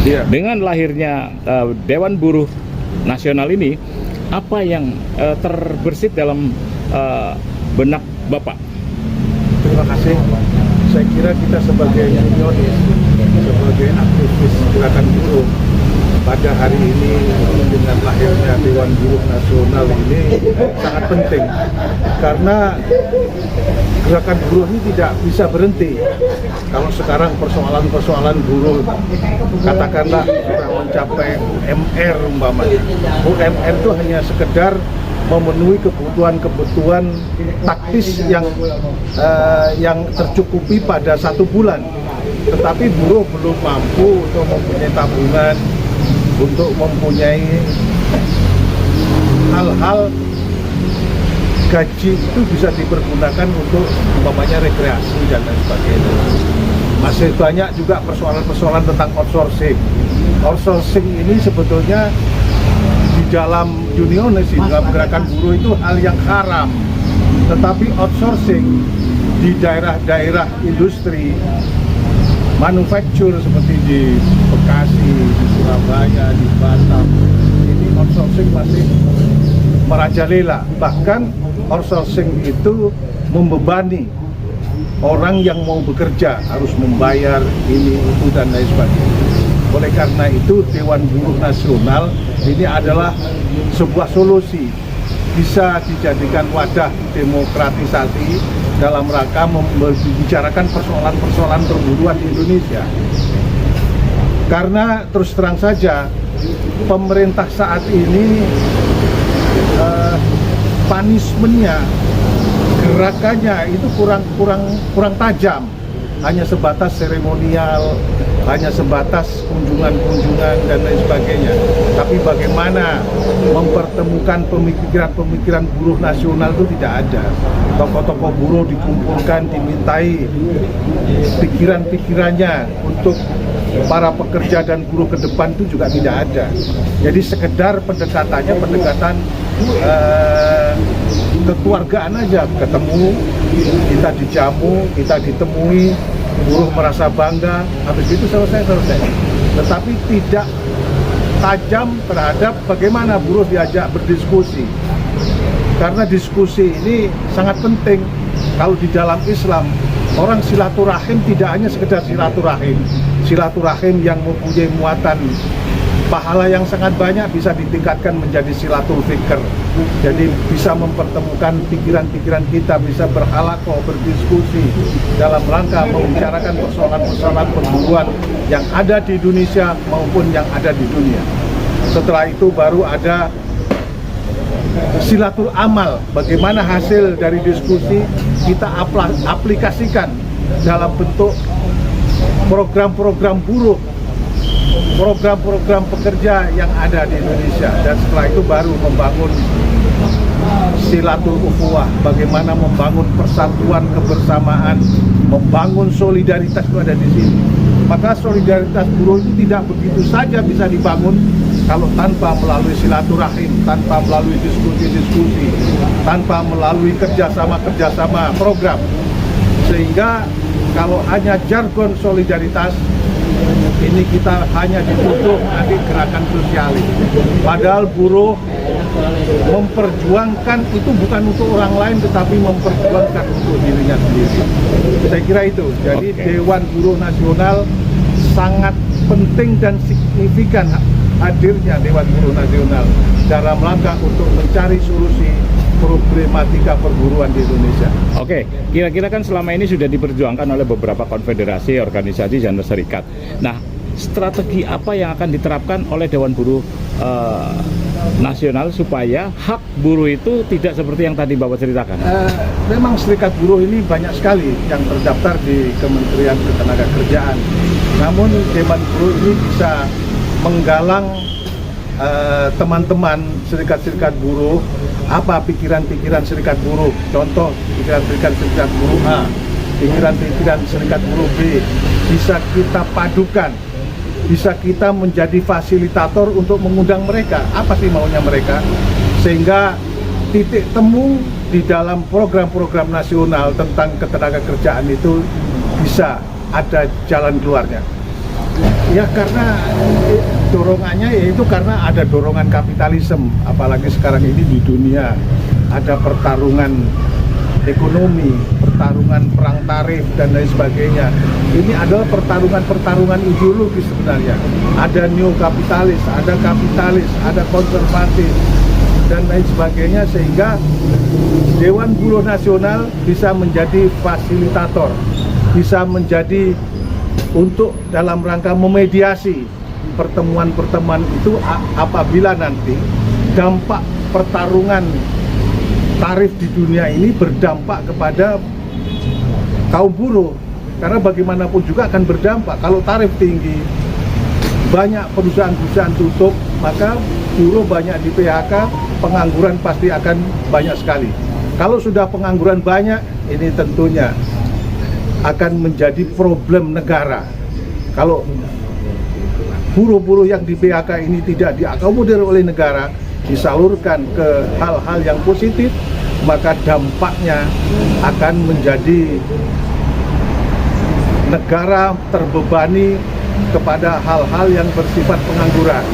Iya. Dengan lahirnya Dewan Buruh Nasional ini, apa yang terbersit dalam benak Bapak? Terima kasih. Saya kira kita sebagai unionis, sebagai aktivis gerakan buruh, pada hari ini dengan lahirnya Dewan Buruh Nasional ini sangat penting, karena gerakan buruh ini tidak bisa berhenti. Kalau sekarang persoalan-persoalan buruh, katakanlah sudah mencapai UMR umpamanya. UMR itu hanya sekedar memenuhi kebutuhan-kebutuhan taktis yang tercukupi pada 1 bulan. Tetapi buruh belum mampu untuk mempunyai tabungan, untuk mempunyai hal-hal gaji itu bisa dipergunakan untuk umpamanya rekreasi dan lain sebagainya. Masih banyak juga persoalan-persoalan tentang outsourcing. Outsourcing ini sebetulnya di dalam unionis, di dalam gerakan buruh itu hal yang haram. Tetapi outsourcing di daerah-daerah industri manufaktur seperti di Bekasi, di Surabaya, di Batam, ini outsourcing masih merajalela. Bahkan outsourcing itu membebani orang yang mau bekerja, harus membayar ini, itu, dan lain sebagainya. Oleh karena itu, Dewan Buruh Nasional ini adalah sebuah solusi, bisa dijadikan wadah demokratisasi dalam rangka membicarakan persoalan-persoalan perburuan di Indonesia. Karena terus terang saja, pemerintah saat ini punishment-nya, gerakannya itu kurang tajam, hanya sebatas seremonial, hanya sebatas kunjungan-kunjungan dan lain sebagainya. Tapi bagaimana mempertemukan pemikiran-pemikiran buruh nasional itu tidak ada. Tokoh-tokoh buruh dikumpulkan, dimintai pikiran-pikirannya untuk para pekerja dan buruh ke depan itu juga tidak ada. Jadi sekedar pendekatannya pendekatan kekeluargaan aja, ketemu, kita dijamu, kita ditemui, buruh merasa bangga, habis itu selesai. Tetapi tidak tajam terhadap bagaimana buruh diajak berdiskusi. Karena diskusi ini sangat penting. Kalau di dalam Islam, orang silaturahim tidak hanya sekedar silaturahim yang mempunyai muatan pahala yang sangat banyak, bisa ditingkatkan menjadi silatul fikr. Jadi bisa mempertemukan pikiran-pikiran kita, bisa berhalakoh, berdiskusi dalam rangka membicarakan persoalan-persoalan perburuan yang ada di Indonesia maupun yang ada di dunia. Setelah itu baru ada silatul amal, bagaimana hasil dari diskusi kita aplikasikan dalam bentuk program-program buruh, program-program pekerja yang ada di Indonesia. Dan setelah itu baru membangun silatul ukhuwah, bagaimana membangun persatuan, kebersamaan, membangun solidaritas itu ada di sini. Maka solidaritas buruh itu tidak begitu saja bisa dibangun kalau tanpa melalui silaturahim, tanpa melalui diskusi-diskusi, tanpa melalui kerjasama program. Sehingga kalau hanya jargon solidaritas, ini kita hanya dituduh nanti gerakan sosialis. Padahal buruh memperjuangkan itu bukan untuk orang lain, tetapi memperjuangkan untuk dirinya sendiri. Saya kira itu. Jadi Dewan Buruh Nasional sangat penting dan signifikan hadirnya Dewan Buruh Nasional dalam rangka untuk mencari solusi problematika perburuan di Indonesia. Oke, kira-kira kan selama ini sudah diperjuangkan oleh beberapa konfederasi, organisasi, dan serikat. Nah, strategi apa yang akan diterapkan oleh Dewan Buruh Nasional supaya hak buruh itu tidak seperti yang tadi Bapak ceritakan? Memang serikat buruh ini banyak sekali yang terdaftar di Kementerian Ketenagakerjaan. Namun Dewan Buruh ini bisa menggalang teman-teman serikat-serikat buruh, apa pikiran-pikiran serikat buruh. Contoh, pikiran-pikiran serikat buruh A, pikiran-pikiran serikat buruh B, bisa kita padukan, bisa kita menjadi fasilitator untuk mengundang mereka, apa sih maunya mereka, sehingga titik temu di dalam program-program nasional tentang ketenagakerjaan itu bisa ada jalan keluarnya. Ya karena dorongannya yaitu karena ada dorongan kapitalisme, apalagi sekarang ini di dunia ada pertarungan ekonomi, pertarungan perang tarif dan lain sebagainya. Ini adalah pertarungan ideologis sebenarnya. Ada neokapitalis, ada kapitalis, ada konservatif dan lain sebagainya, sehingga Dewan Buruh Nasional bisa menjadi fasilitator, bisa menjadi untuk dalam rangka memediasi pertemuan-pertemuan itu apabila nanti dampak pertarungan tarif di dunia ini berdampak kepada kaum buruh, karena bagaimanapun juga akan berdampak. Kalau tarif tinggi, banyak perusahaan-perusahaan tutup, maka buruh banyak di PHK, pengangguran pasti akan banyak sekali. Kalau sudah pengangguran banyak, ini tentunya akan menjadi problem negara. Kalau buruh-buruh yang di PHK ini tidak diakomodir oleh negara, disalurkan ke hal-hal yang positif, maka dampaknya akan menjadi negara terbebani kepada hal-hal yang bersifat pengangguran.